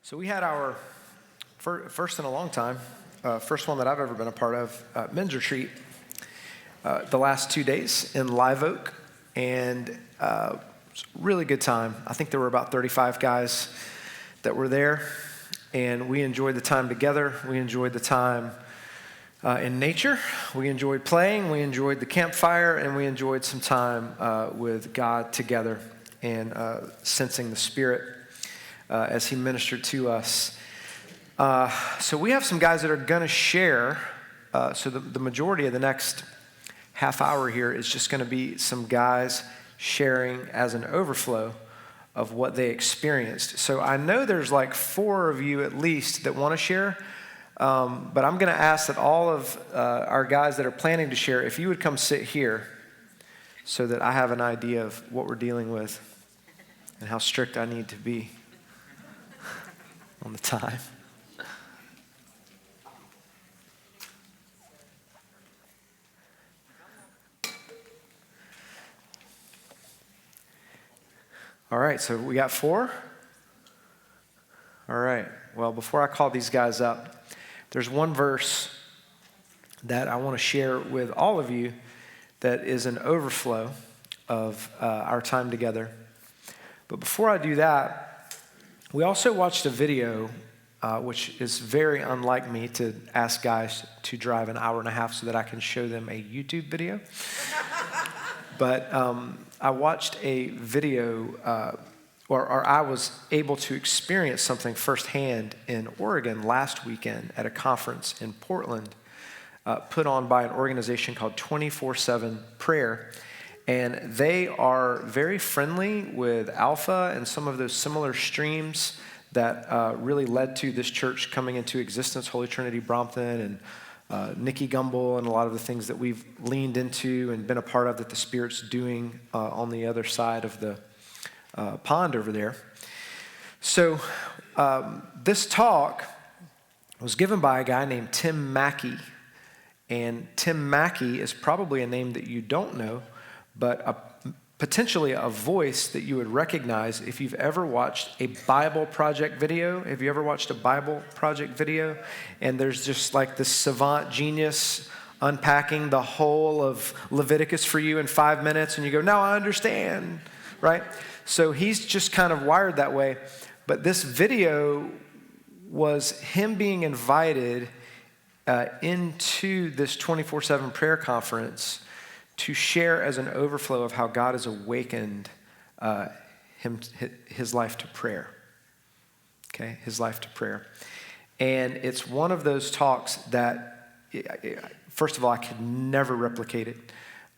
So we had our first in a long time, first one that I've ever been a part of, men's retreat, the last 2 days in Live Oak, and it was a really good time. I think there were about 35 guys that were there, and we enjoyed the time together. We enjoyed the time in nature. We enjoyed playing. We enjoyed the campfire, and we enjoyed some time with God together and sensing the Spirit as He ministered to us. So we have some guys that are going to share. So the majority of the next half hour here is just going to be some guys sharing as an overflow of what they experienced. So I know there's like 4 of you at least that want to share, but I'm going to ask that all of our guys that are planning to share, if you would come sit here so that I have an idea of what we're dealing with and how strict I need to be on the time. All right, so we got 4? All right, well, before I call these guys up, there's one verse that I want to share with all of you that is an overflow of our time together. But before I do that, we also watched a video, which is very unlike me to ask guys to drive an hour and a half so that I can show them a YouTube video. But I watched a video, or I was able to experience something firsthand in Oregon last weekend at a conference in Portland, put on by an organization called 24/7 Prayer. And they are very friendly with Alpha and some of those similar streams that really led to this church coming into existence, Holy Trinity Brompton and Nikki Gumbel and a lot of the things that we've leaned into and been a part of that the Spirit's doing on the other side of the pond over there. So this talk was given by a guy named Tim Mackey. And Tim Mackey is probably a name that you don't know, but potentially a voice that you would recognize if you've ever watched a Bible Project video. Have you ever watched a Bible Project video? And there's just like this savant genius unpacking the whole of Leviticus for you in 5 minutes, and you go, now I understand, right? So he's just kind of wired that way. But this video was him being invited into this 24/7 prayer conference to share as an overflow of how God has awakened his life to prayer. Okay, his life to prayer. And it's one of those talks that, first of all, I could never replicate it.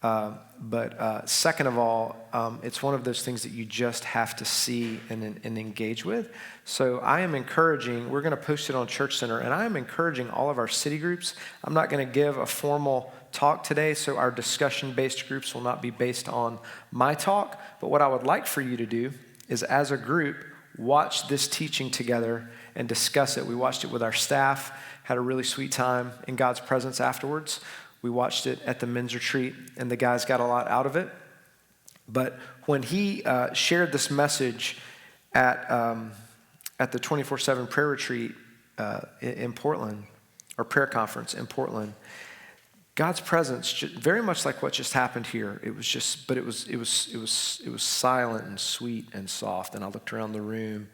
But second of all, it's one of those things that you just have to see and engage with. So I am encouraging, we're going to post it on Church Center, and I am encouraging all of our city groups. I'm not going to give a formal talk today, so our discussion-based groups will not be based on my talk. But what I would like for you to do is, as a group, watch this teaching together and discuss it. We watched it with our staff, had a really sweet time in God's presence afterwards. We watched it at the men's retreat, and the guys got a lot out of it. But when he shared this message at the 24/7 prayer retreat in Portland, or prayer conference in Portland, God's presence, very much like what just happened here. It was just, but it was silent and sweet and soft. And I looked around the room.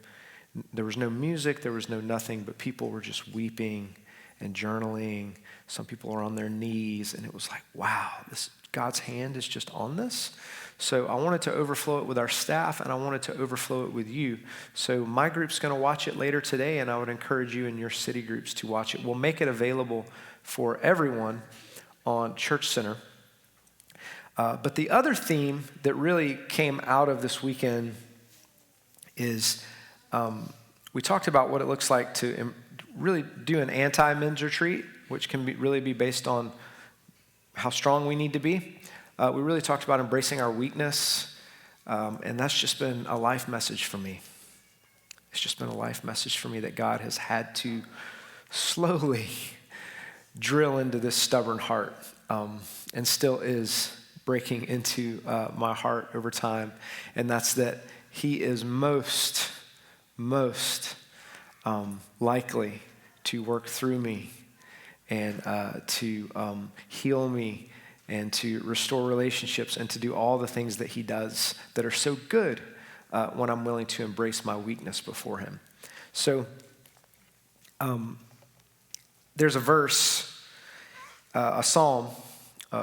There was no music. There was no nothing. But people were just weeping and journaling. Some people are on their knees, and it was like, wow, God's hand is just on this. So I wanted to overflow it with our staff, and I wanted to overflow it with you. So my group's going to watch it later today, and I would encourage you in your city groups to watch it. We'll make it available for everyone on Church Center. But the other theme that really came out of this weekend is we talked about what it looks like to really do an anti-men's retreat, which can really be based on how strong we need to be. We really talked about embracing our weakness, and that's just been a life message for me. It's just been a life message for me that God has had to slowly drill into this stubborn heart, and still is breaking into my heart over time, and that's that He is most likely to work through me and to heal me and to restore relationships and to do all the things that he does that are so good when I'm willing to embrace my weakness before him. So there's a verse, a psalm,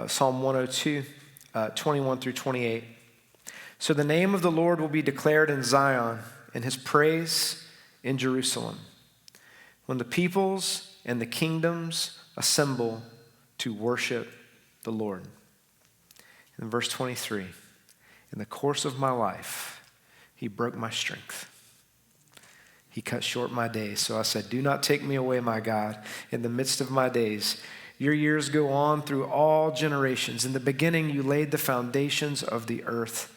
Psalm 102, 21 through 28. So the name of the Lord will be declared in Zion, and his praise in Jerusalem, when the peoples and the kingdoms assemble to worship the Lord. In verse 23, in the course of my life, he broke my strength. He cut short my days. So I said, do not take me away, my God, in the midst of my days. Your years go on through all generations. In the beginning, you laid the foundations of the earth,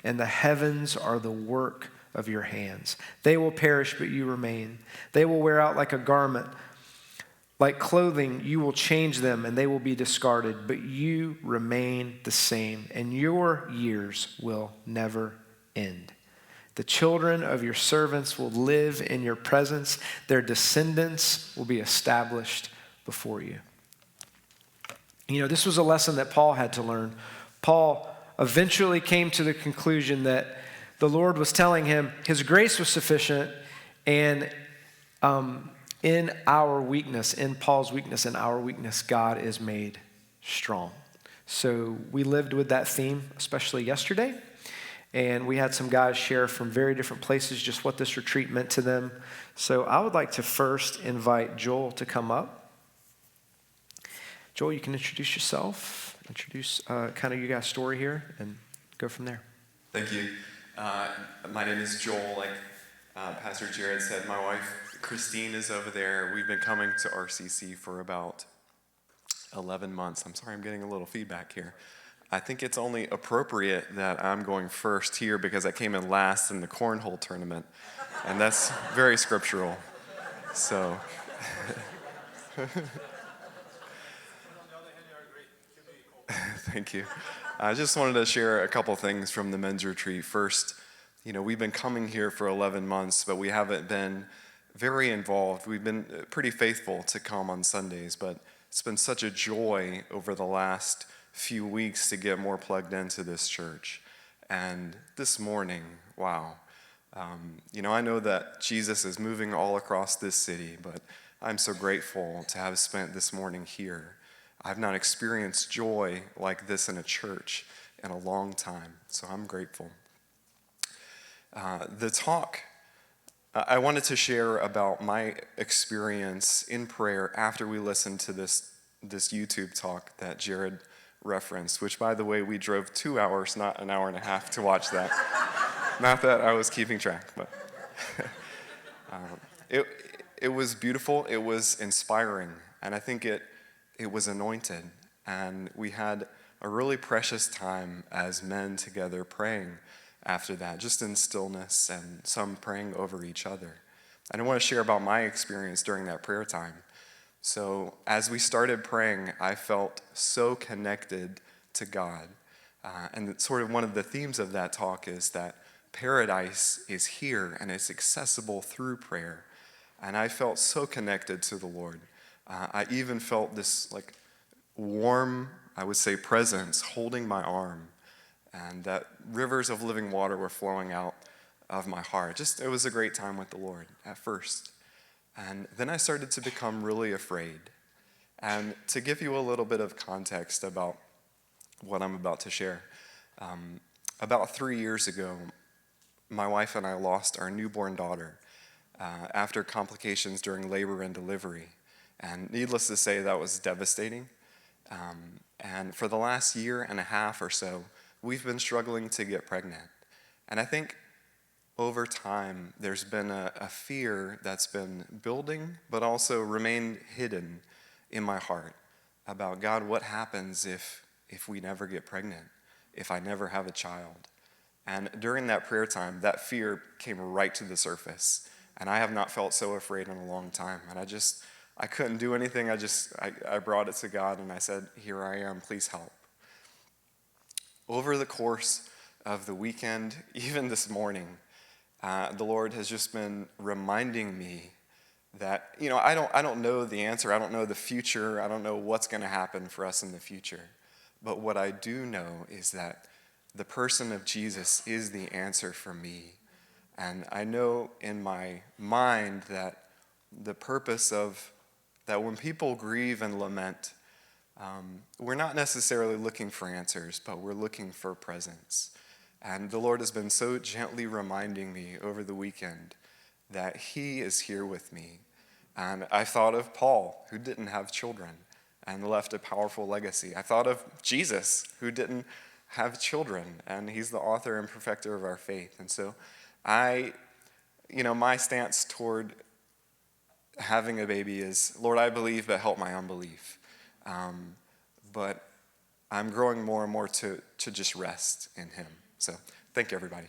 and the heavens are the work of your hands. They will perish, but you remain. They will wear out like a garment. Like clothing, you will change them, and they will be discarded, but you remain the same, and your years will never end. The children of your servants will live in your presence. Their descendants will be established before you. You know, this was a lesson that Paul had to learn. Paul eventually came to the conclusion that the Lord was telling him his grace was sufficient, and in our weakness, in Paul's weakness, in our weakness, God is made strong. So we lived with that theme, especially yesterday. And we had some guys share from very different places just what this retreat meant to them. So I would like to first invite Joel to come up. Joel, you can introduce yourself, introduce kind of your guys' story here, and go from there. Thank you. My name is Joel. Like Pastor Jared said, my wife Christine is over there. We've been coming to RCC for about 11 months. I'm sorry, I'm getting a little feedback here. I think it's only appropriate that I'm going first here because I came in last in the cornhole tournament, and that's very scriptural. So, thank you. I just wanted to share a couple things from the men's retreat. First, you know, we've been coming here for 11 months, but we haven't been very involved. We've been pretty faithful to come on Sundays, but it's been such a joy over the last few weeks to get more plugged into this church. And this morning, wow. You know, I know that Jesus is moving all across this city, but I'm so grateful to have spent this morning here. I've not experienced joy like this in a church in a long time, so I'm grateful. The talk, I wanted to share about my experience in prayer after we listened to this YouTube talk that Jared referenced, which, by the way, we drove 2 hours, not an hour and a half, to watch that. Not that I was keeping track, but it was beautiful. It was inspiring, and I think it was anointed. And we had a really precious time as men together praying after that, just in stillness and some praying over each other. And I want to share about my experience during that prayer time. So as we started praying, I felt so connected to God. And sort of one of the themes of that talk is that paradise is here and it's accessible through prayer. And I felt so connected to the Lord. I even felt this like warm, I would say, presence holding my arm, and that rivers of living water were flowing out of my heart. It was a great time with the Lord at first. And then I started to become really afraid. And to give you a little bit of context about what I'm about to share, about 3 years ago, my wife and I lost our newborn daughter after complications during labor and delivery. And needless to say, that was devastating. And for the last year and a half or so, we've been struggling to get pregnant. And I think over time, there's been a fear that's been building, but also remained hidden in my heart about, God, what happens if we never get pregnant, if I never have a child? And during that prayer time, that fear came right to the surface. And I have not felt so afraid in a long time. And I couldn't do anything. I brought it to God and I said, here I am, please help. Over the course of the weekend, even this morning, the Lord has just been reminding me that, I don't know the answer. I don't know the future. I don't know what's going to happen for us in the future. But what I do know is that the person of Jesus is the answer for me. And I know in my mind that the purpose of that when people grieve and lament, we're not necessarily looking for answers, but we're looking for presence. And the Lord has been so gently reminding me over the weekend that he is here with me. And I thought of Paul, who didn't have children and left a powerful legacy. I thought of Jesus, who didn't have children, and he's the author and perfecter of our faith. And so my stance toward having a baby is, Lord, I believe, but help my unbelief. But I'm growing more and more to just rest in him. So thank you, everybody.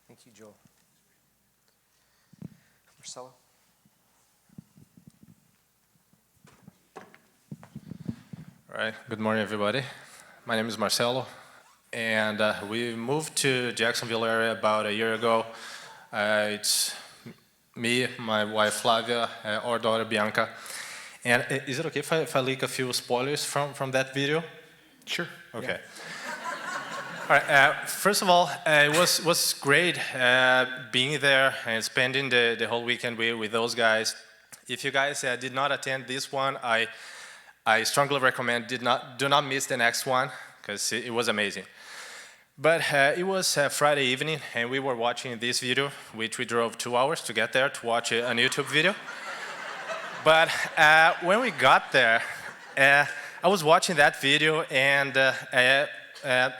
Thank you, Joel. Marcelo? All right, good morning, everybody. My name is Marcelo, and we moved to Jacksonville area about a year ago. It's me, my wife Flavia, our daughter Bianca. And is it okay if I leak a few spoilers from that video? Sure. Okay. Yeah. All right. First of all, it was great being there and spending the whole weekend with those guys. If you guys did not attend this one, I strongly recommend do not miss the next one, because it was amazing. But it was Friday evening, and we were watching this video, which we drove 2 hours to get there to watch a YouTube video. But when we got there, I was watching that video, and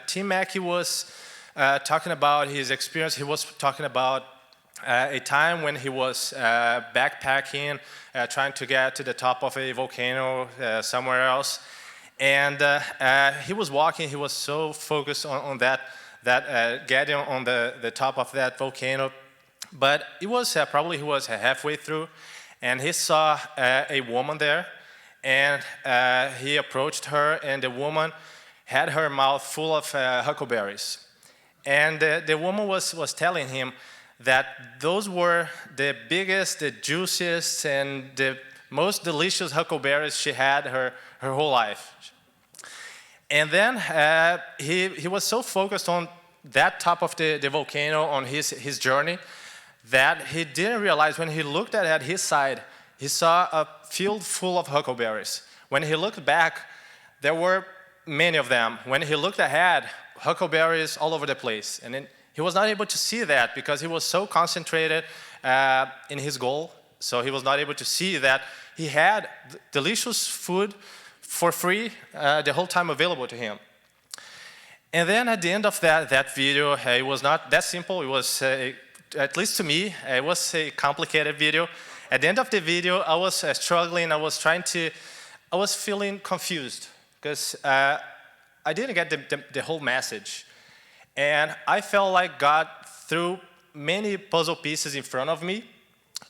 Tim Mackey was talking about his experience. He was talking about a time when he was backpacking, trying to get to the top of a volcano somewhere else. And he was walking, he was so focused on that getting on the top of that volcano. But it was probably he was halfway through, and he saw a woman there, and he approached her, and the woman had her mouth full of huckleberries. And the woman was telling him that those were the biggest, the juiciest, and the most delicious huckleberries she had her whole life. And then he was so focused on that top of the volcano on his journey that he didn't realize when he looked at his side, he saw a field full of huckleberries. When he looked back, there were many of them. When he looked ahead, huckleberries all over the place. And then he was not able to see that because he was so concentrated in his goal. So he was not able to see that he had delicious food for free the whole time available to him. And then at the end of that video, it was not that simple. It was, at least to me, it was a complicated video. At the end of the video, I was struggling. I was feeling confused because I didn't get the whole message. And I felt like God threw many puzzle pieces in front of me.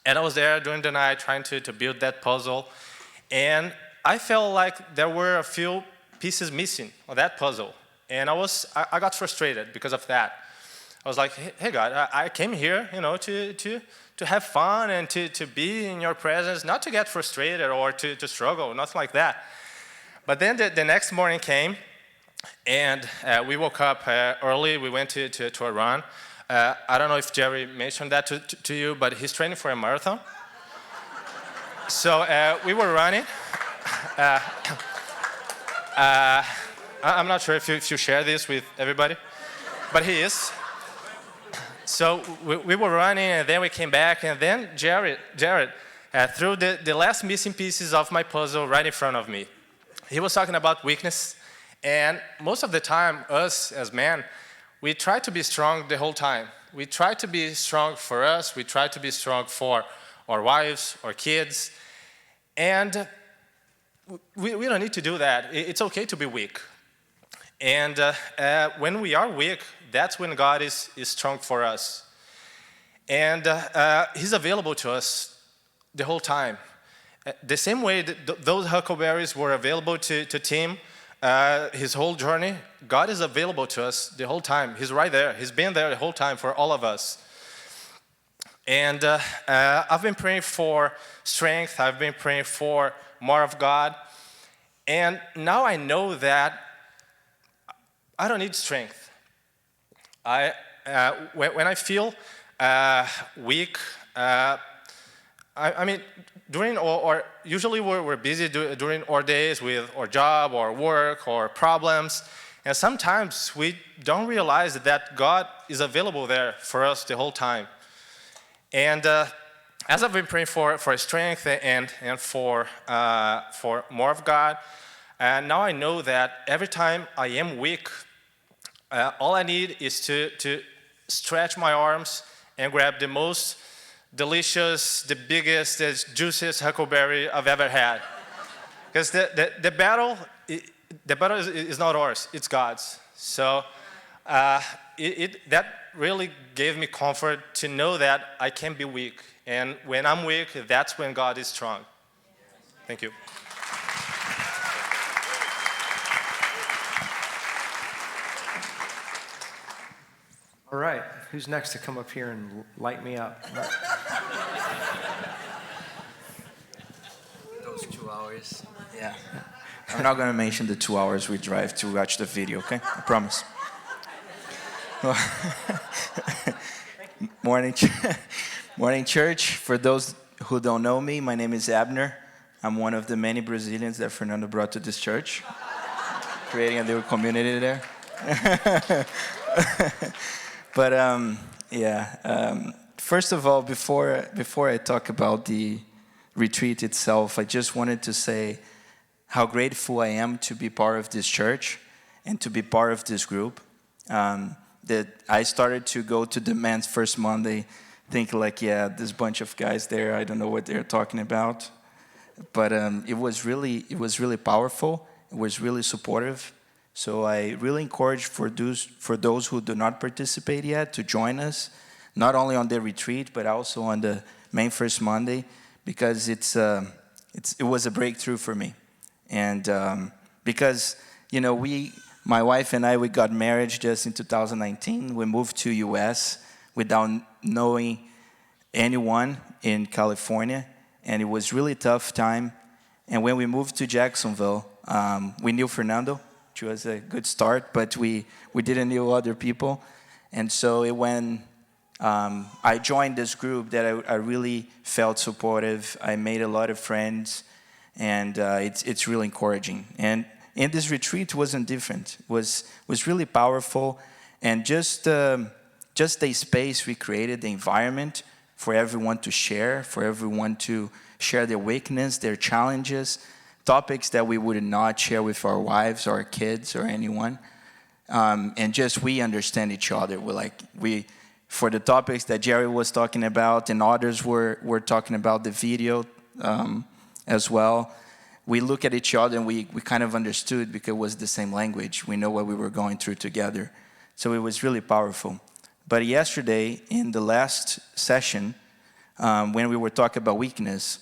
And I was there during the night trying to build that puzzle. And I felt like there were a few pieces missing on that puzzle. And I got frustrated because of that. I was like, hey God, I came here, to have fun and to be in your presence, not to get frustrated or to struggle, nothing like that. But then the next morning came, and we woke up early. We went to a run. I don't know if Jerry mentioned that to you, but he's training for a marathon. So we were running. I'm not sure if you share this with everybody, but he is. So we were running, and then we came back, and then Jared threw the last missing pieces of my puzzle right in front of me. He was talking about weakness, and most of the time, us as men, we try to be strong the whole time. We try to be strong for us. We try to be strong for our wives, our kids, and we don't need to do that. It's okay to be weak. And when we are weak, that's when God is strong for us. And He's available to us the whole time. The same way that those huckleberries were available to Tim his whole journey, God is available to us the whole time. He's right there. He's been there the whole time for all of us. And I've been praying for strength. I've been praying for more of God. And now I know that I don't need strength. When I feel weak, I mean, during or usually we're busy during our days with our job or work or problems, and sometimes we don't realize that God is available there for us the whole time. And as I've been praying for strength and for more of God, and now I know that every time I am weak, all I need is to stretch my arms and grab the most delicious, the biggest, the juiciest huckleberry I've ever had. Because the battle is not ours, it's God's. So that really gave me comfort to know that I can be weak. And when I'm weak, that's when God is strong. Thank you. All right, who's next to come up here and light me up? Those 2 hours. Yeah. I'm not going to mention the 2 hours we drive to watch the video, okay? I promise. Morning, church. For those who don't know me, my name is Abner. I'm one of the many Brazilians that Fernando brought to this church, creating a little community there. But first of all, before I talk about the retreat itself, I just wanted to say how grateful I am to be part of this church and to be part of this group. That I started to go to the men's first Monday, thinking like, yeah, this bunch of guys there, I don't know what they're talking about. But it was really powerful. It was really supportive. So I really encourage for those who do not participate yet to join us, not only on the retreat, but also on the main first Monday, because it was a breakthrough for me. And because, you know, my wife and I, we got married just in 2019. We moved to U.S. without knowing anyone in California, and it was really tough time. And when we moved to Jacksonville, we knew Fernando, which was a good start, but we didn't know other people. And so when I joined this group that I really felt supportive. I made a lot of friends, and it's really encouraging. And this retreat wasn't different. It was really powerful, and just the space we created, the environment for everyone to share, their weakness, their challenges, topics that we would not share with our wives or our kids or anyone. And just we understand each other. For the topics that Jerry was talking about and others were talking about the video as well, we look at each other and we kind of understood because it was the same language. We know what we were going through together. So it was really powerful. But yesterday, in the last session, when we were talking about weakness,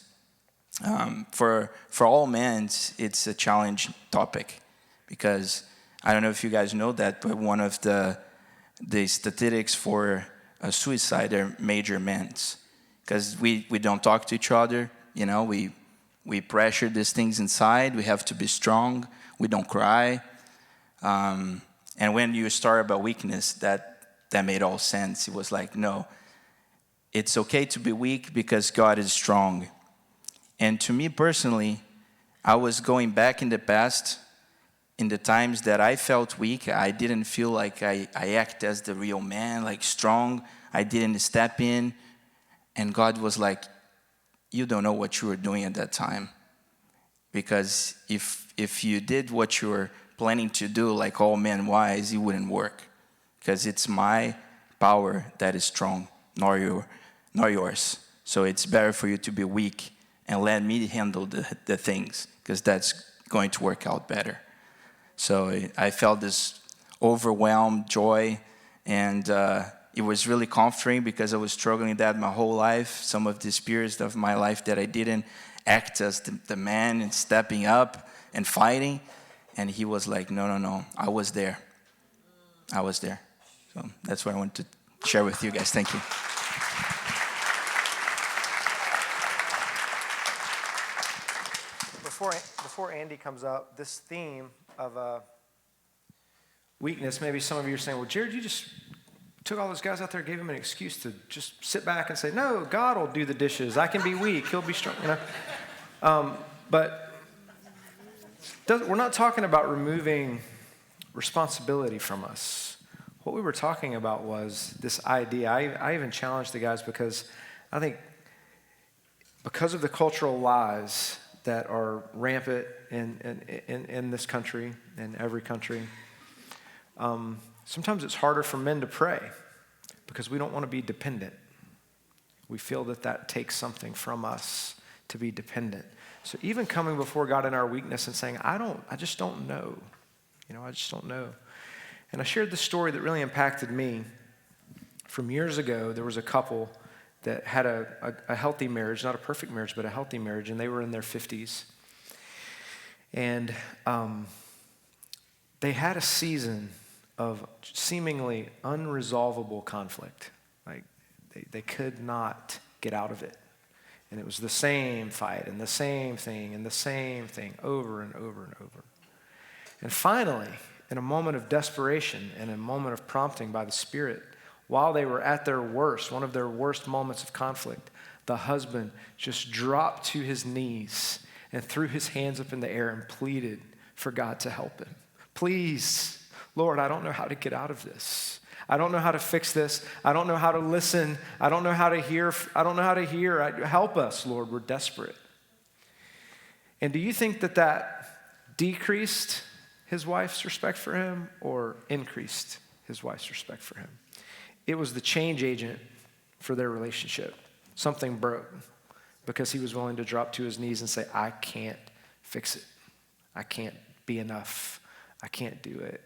for all men, it's a challenge topic, because I don't know if you guys know that, but one of the statistics for suicide are major men's, because we don't talk to each other. You know, we pressure these things inside. We have to be strong. We don't cry. And when you start about weakness, that made all sense. It was like, no, it's okay to be weak because God is strong. And to me personally, I was going back in the past, in the times that I felt weak. I didn't feel like I act as the real man, like strong. I didn't step in. And God was like, you don't know what you were doing at that time. Because if you did what you were planning to do, like all men wise, it wouldn't work. Because it's my power that is strong, nor yours. So it's better for you to be weak and let me handle the things, because that's going to work out better. So I felt this overwhelmed joy, and it was really comforting because I was struggling that my whole life. Some of these periods of my life that I didn't act as the man and stepping up and fighting. And he was like, no, I was there. So that's what I want to share with you guys. Thank you. Before Andy comes up, this theme of weakness, maybe some of you are saying, well, Jared, you just took all those guys out there, gave them an excuse to just sit back and say, no, God will do the dishes. I can be weak. He'll be strong, But we're not talking about removing responsibility from us. What we were talking about was this idea. I even challenged the guys because I think because of the cultural lies that are rampant in this country, in every country, sometimes it's harder for men to pray because we don't want to be dependent. We feel that takes something from us to be dependent. So even coming before God in our weakness and saying, I just don't know. I just don't know. And I shared this story that really impacted me. From years ago, there was a couple that had a healthy marriage, not a perfect marriage, but a healthy marriage, and they were in their 50s. And they had a season of seemingly unresolvable conflict. Like they could not get out of it. And it was the same fight and the same thing and the same thing over and over and over. And finally, in a moment of desperation and a moment of prompting by the Spirit, while they were at their worst, one of their worst moments of conflict, the husband just dropped to his knees and threw his hands up in the air and pleaded for God to help him. Please, Lord, I don't know how to get out of this. I don't know how to fix this. I don't know how to listen. I don't know how to hear. Help us, Lord. We're desperate. And do you think that decreased his wife's respect for him or increased his wife's respect for him? It was the change agent for their relationship. Something broke because he was willing to drop to his knees and say, I can't fix it. I can't be enough. I can't do it.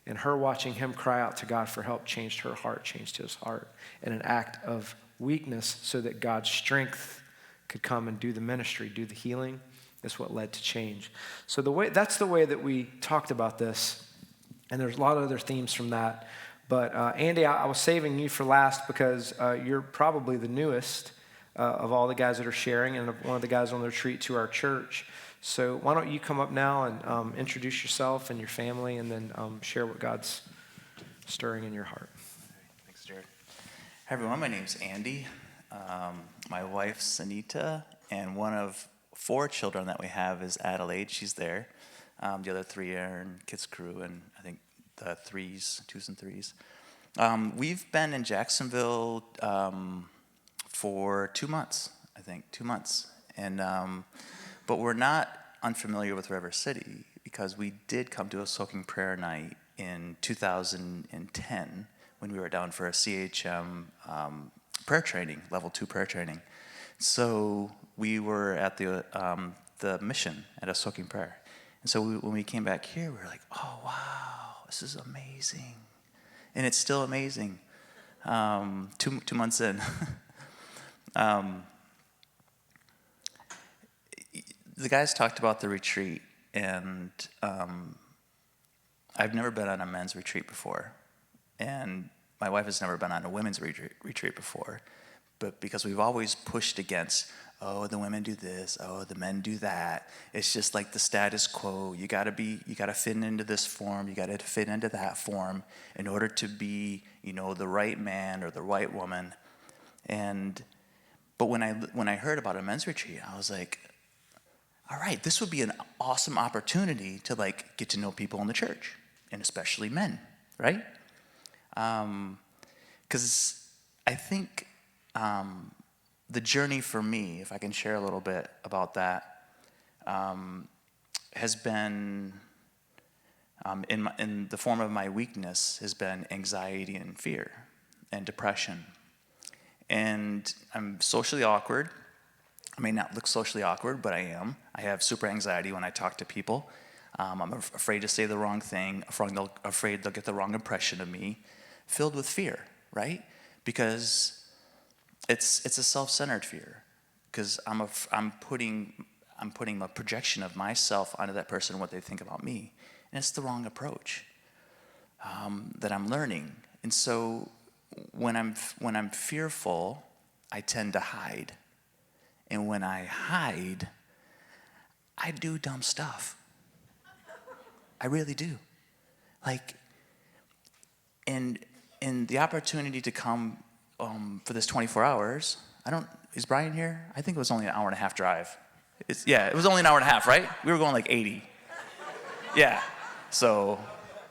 And her watching him cry out to God for help changed her heart, changed his heart in an act of weakness so that God's strength could come and do the ministry, do the healing. That's what led to change. So that's the way that we talked about this. And there's a lot of other themes from that. But Andy, I was saving you for last because you're probably the newest of all the guys that are sharing and one of the guys on the retreat to our church. So why don't you come up now and introduce yourself and your family and then share what God's stirring in your heart. Thanks, Jared. Hi, everyone. My name's Andy. My wife's Anita, and one of 4 children that we have is Adelaide. She's there. The other 3 are in kids' crew, and I think the 2s and 3s. We've been in Jacksonville for 2 months, I think, 2 months. And but we're not unfamiliar with River City because we did come to a soaking prayer night in 2010 when we were down for a CHM prayer training, level 2 prayer training. So we were at the mission at a soaking prayer. And so when we came back here, we were like, oh, wow, this is amazing. And it's still amazing. 2 months in. The guys talked about the retreat, and I've never been on a men's retreat before. And my wife has never been on a women's retreat before. But because we've always pushed against, oh, the women do this, oh, the men do that. It's just like the status quo. You gotta fit into this form, you gotta fit into that form in order to be, the right man or the right woman. But when I heard about a men's retreat, I was like, all right, this would be an awesome opportunity to get to know people in the church, and especially men, right? Because I think the journey for me, if I can share a little bit about that, has been, in the form of my weakness, has been anxiety and fear and depression. And I'm socially awkward. I may not look socially awkward, but I am. I have super anxiety when I talk to people. I'm afraid to say the wrong thing, afraid they'll get the wrong impression of me, filled with fear, right? Because it's a self-centered fear. because I'm putting a projection of myself onto that person and what they think about me. And it's the wrong approach that I'm learning. And so when I'm fearful, I tend to hide. And when I hide, I do dumb stuff. I really do. Like, and the opportunity to come for this 24 hours, is Brian here? I think it was only an hour and a half drive. It was only an hour and a half, right? We were going like 80. Yeah. So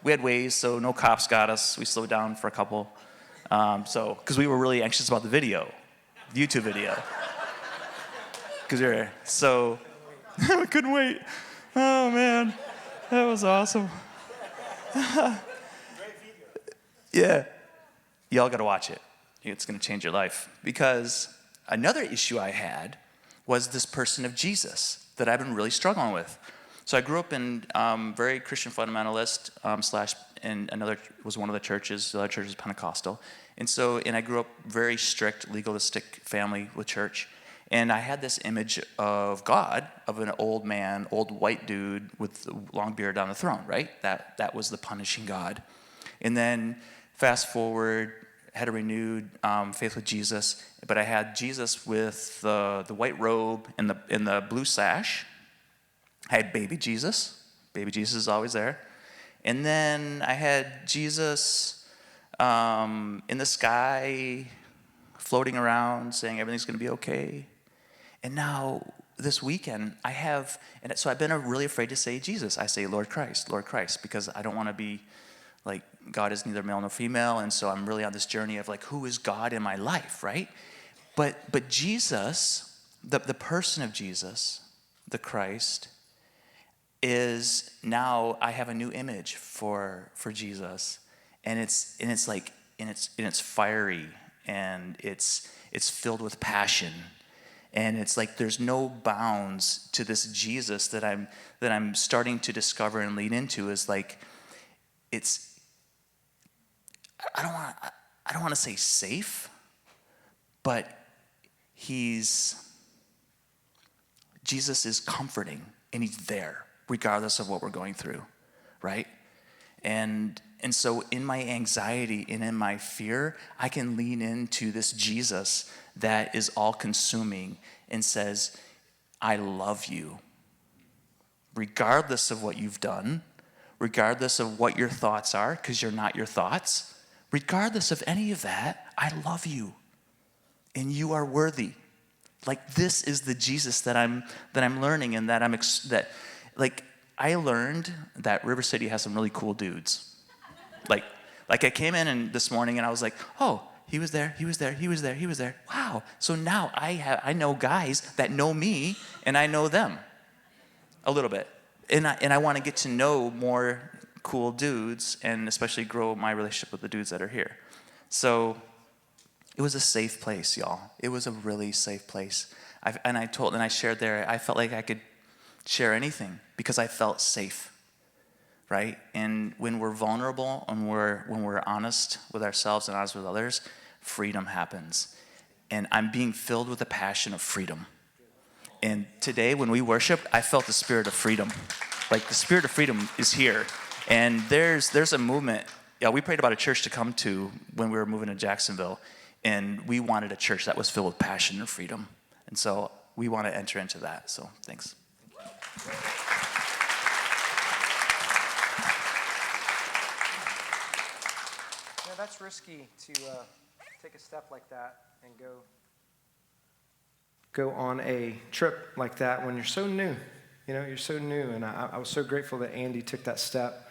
we had Waze, so no cops got us. We slowed down for a couple. Because we were really anxious about the video, the YouTube video. Because we couldn't wait. Oh man, that was awesome. Yeah, y'all gotta watch it. It's gonna change your life. Because another issue I had was this person of Jesus that I've been really struggling with. So I grew up in very Christian fundamentalist and was one of the churches. The other church was Pentecostal, and I grew up very strict legalistic family with church. And I had this image of God, of an old man, old white dude with a long beard on the throne, right? That was the punishing God. And then fast forward, had a renewed faith with Jesus, but I had Jesus with the white robe and the blue sash. I had baby Jesus. Baby Jesus is always there. And then I had Jesus in the sky, floating around, saying everything's going to be okay. And now, this weekend, so I've been really afraid to say Jesus. I say Lord Christ, because I don't want to be like, God is neither male nor female, and so I'm really on this journey of like, who is God in my life, right? But Jesus, the person of Jesus, the Christ, is now I have a new image for Jesus, and it's fiery, and it's filled with passion. And it's like there's no bounds to this Jesus that I'm starting to discover and lean into. Is like I don't want to say safe, but Jesus is comforting, and he's there regardless of what we're going through, right? And so in my anxiety and in my fear, I can lean into this Jesus that is all-consuming and says, I love you. Regardless of what you've done, regardless of what your thoughts are, because you're not your thoughts, regardless of any of that, I love you. And you are worthy. Like, this is the Jesus that I'm learning, and that I learned that River City has some really cool dudes. Like I came in this morning and I was like, oh, he was there. Wow. So now I know guys that know me, and I know them a little bit. And I want to get to know more cool dudes, and especially grow my relationship with the dudes that are here. So it was a safe place, y'all. It was a really safe place. I shared there, I felt like I could share anything because I felt safe. Right? And when we're vulnerable and when we're honest with ourselves and honest with others, freedom happens. And I'm being filled with the passion of freedom. And today when we worshiped, I felt the spirit of freedom. Like, the spirit of freedom is here. And there's a movement. Yeah, we prayed about a church to come to when we were moving to Jacksonville. And we wanted a church that was filled with passion and freedom. And so we want to enter into that. So thanks. That's risky to take a step like that and go on a trip like that when you're so new. You're so new, and I was so grateful that Andy took that step,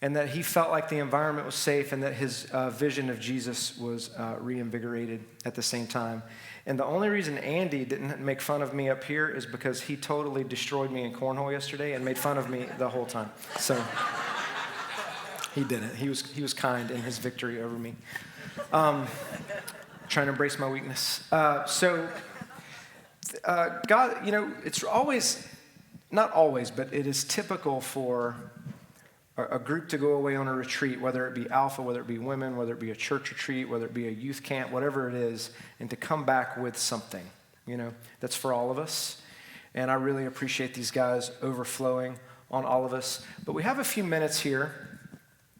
and that he felt like the environment was safe, and that his vision of Jesus was reinvigorated at the same time. And the only reason Andy didn't make fun of me up here is because he totally destroyed me in cornhole yesterday and made fun of me the whole time. So he didn't. He was kind in his victory over me. Trying to embrace my weakness. God, it's always, not always, but it is typical for a group to go away on a retreat, whether it be Alpha, whether it be women, whether it be a church retreat, whether it be a youth camp, whatever it is, and to come back with something, that's for all of us. And I really appreciate these guys overflowing on all of us. But we have a few minutes here.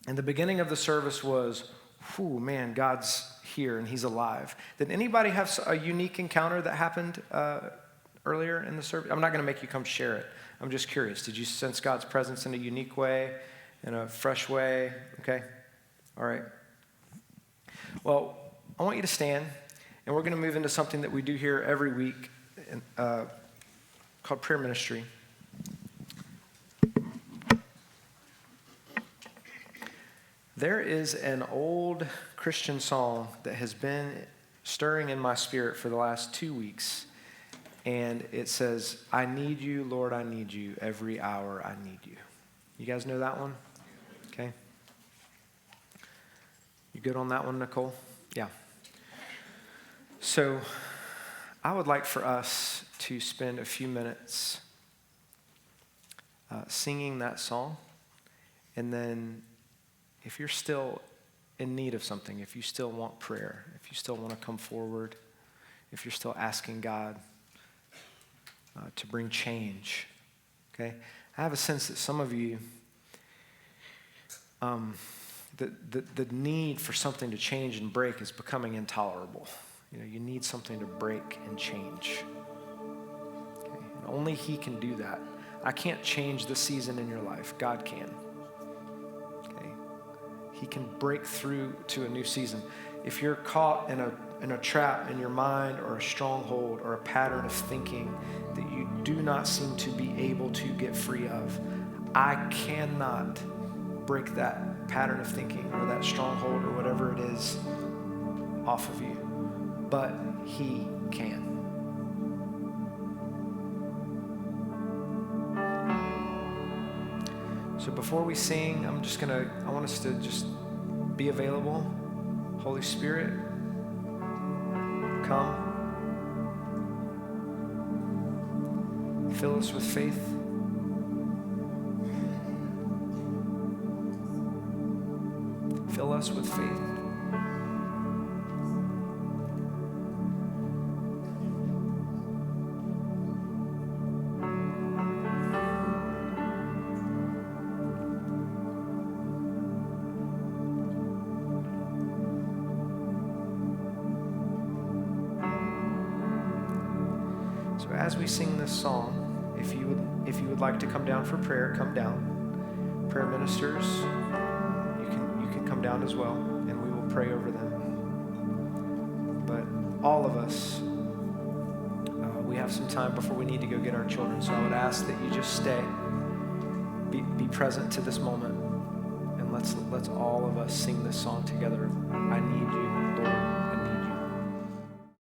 And the beginning of the service was, man, God's here and he's alive. Did anybody have a unique encounter that happened earlier in the service? I'm not going to make you come share it. I'm just curious. Did you sense God's presence in a unique way, in a fresh way? Okay. All right. Well, I want you to stand, and we're going to move into something that we do here every week called prayer ministry. There is an old Christian song that has been stirring in my spirit for the last 2 weeks, and it says, I need you, Lord, I need you, every hour I need you. You guys know that one? Okay. You good on that one, Nicole? Yeah. So I would like for us to spend a few minutes singing that song, and then if you're still in need of something, if you still want prayer, if you still want to come forward, if you're still asking God to bring change, okay? I have a sense that some of you, the need for something to change and break is becoming intolerable. You need something to break and change. Okay? And only He can do that. I can't change the season in your life. God can. Okay? He can break through to a new season. If you're caught in a trap in your mind or a stronghold or a pattern of thinking that you do not seem to be able to get free of, I cannot break that pattern of thinking or that stronghold or whatever it is off of you. But He can. So before we sing, I want us to just be available. Holy Spirit, come. Fill us with faith. Fill us with faith. So as we sing this song, if you would like to come down for prayer, come down. Prayer ministers, you can come down as well, and we will pray over them. But all of us, we have some time before we need to go get our children. So I would ask that you just stay, be present to this moment, and let's all of us sing this song together. I need you.